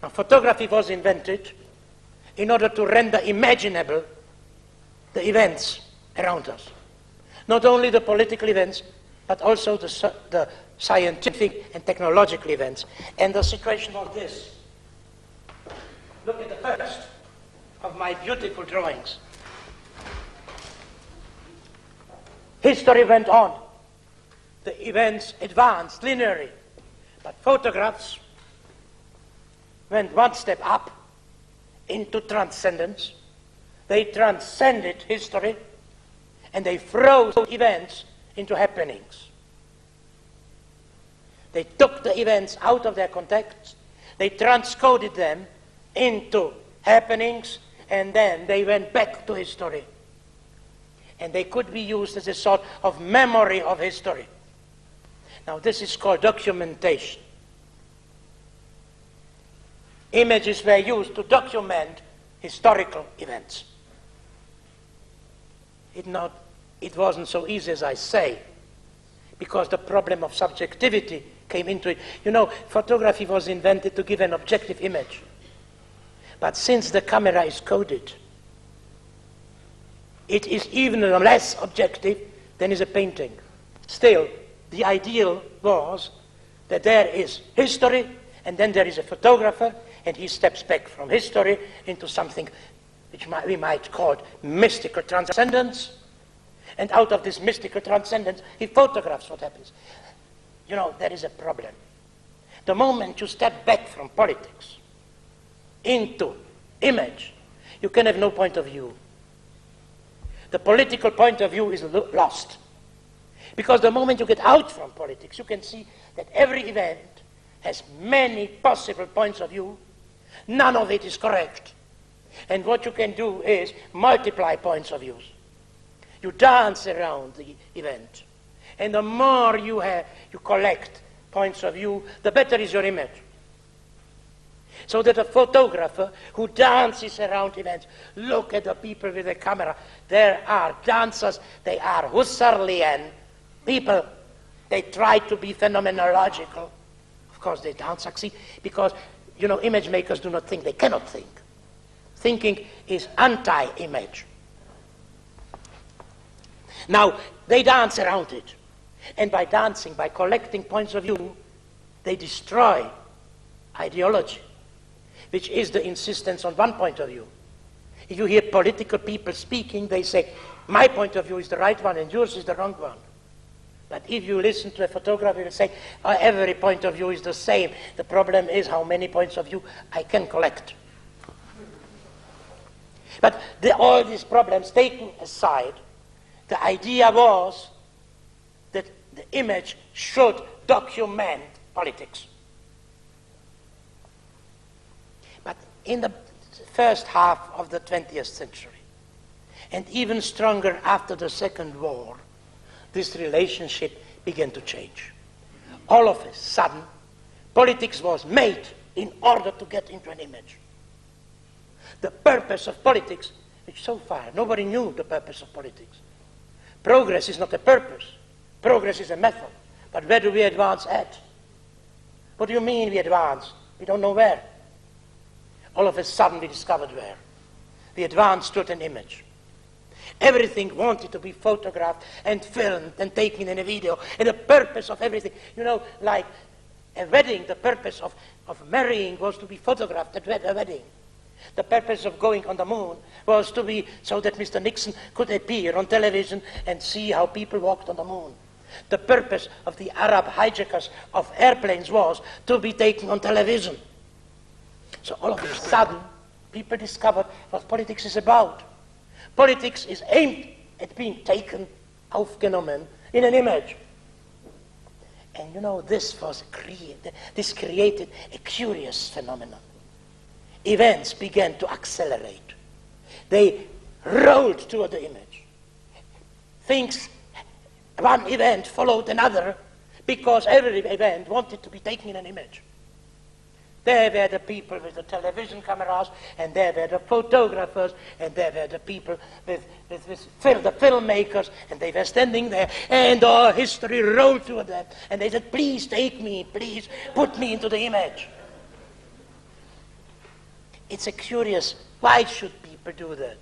Now, photography was invented in order to render imaginable the events around us. Not only the political events, but also the scientific and technological events. And the situation was this. Look at the first of my beautiful drawings. History went on. The events advanced linearly, but photographs went one step up into transcendence. They transcended history, and they froze events into happenings. They took the events out of their context, they transcoded them into happenings, and then they went back to history. And they could be used as a sort of memory of history. Now, this is called documentation. Images were used to document historical events. It wasn't so easy as I say, because the problem of subjectivity came into it. You know, photography was invented to give an objective image. But since the camera is coded, it is even less objective than is a painting. Still, the ideal was that there is history, and then there is a photographer, and he steps back from history into something which we might call mystical transcendence. And out of this mystical transcendence, he photographs what happens. You know, there is a problem. The moment you step back from politics into image, you can have no point of view. The political point of view is lost. Because the moment you get out from politics, you can see that every event has many possible points of view. None of it is correct. And what you can do is multiply points of views. You dance around the event. And the more you collect points of view, the better is your image. So that a photographer who dances around events, look at the people with the camera. There are dancers, they are Husserlian people. They try to be phenomenological. Of course, they don't succeed because, you know, image makers do not think. They cannot think. Thinking is anti-image. Now, they dance around it. And by dancing, by collecting points of view, they destroy ideology, which is the insistence on one point of view. If you hear political people speaking, they say, my point of view is the right one and yours is the wrong one. But if you listen to a photographer, will say, every point of view is the same. The problem is how many points of view I can collect. But all these problems taken aside, the idea was that the image should document politics. But in the first half of the 20th century, and even stronger after the Second War, this relationship began to change. All of a sudden, politics was made in order to get into an image. The purpose of politics, which so far nobody knew the purpose of politics. Progress is not a purpose. Progress is a method. But where do we advance at? What do you mean we advance? We don't know where. All of a sudden we discovered where. We advanced toward an image. Everything wanted to be photographed and filmed and taken in a video. And the purpose of everything, you know, like a wedding, the purpose of marrying was to be photographed at a wedding. The purpose of going on the moon was to be so that Mr. Nixon could appear on television and see how people walked on the moon. The purpose of the Arab hijackers of airplanes was to be taken on television. So all of a sudden, people discovered what politics is about. Politics is aimed at being taken, aufgenommen, in an image. And you know, this created a curious phenomenon. Events began to accelerate. They rolled toward the image. One event followed another because every event wanted to be taken in an image. There were the people with the television cameras, and there were the photographers, and there were the people with the filmmakers, and they were standing there, and all history rolled toward them, and they said, please take me, please put me into the image. It's a curious, why should people do that?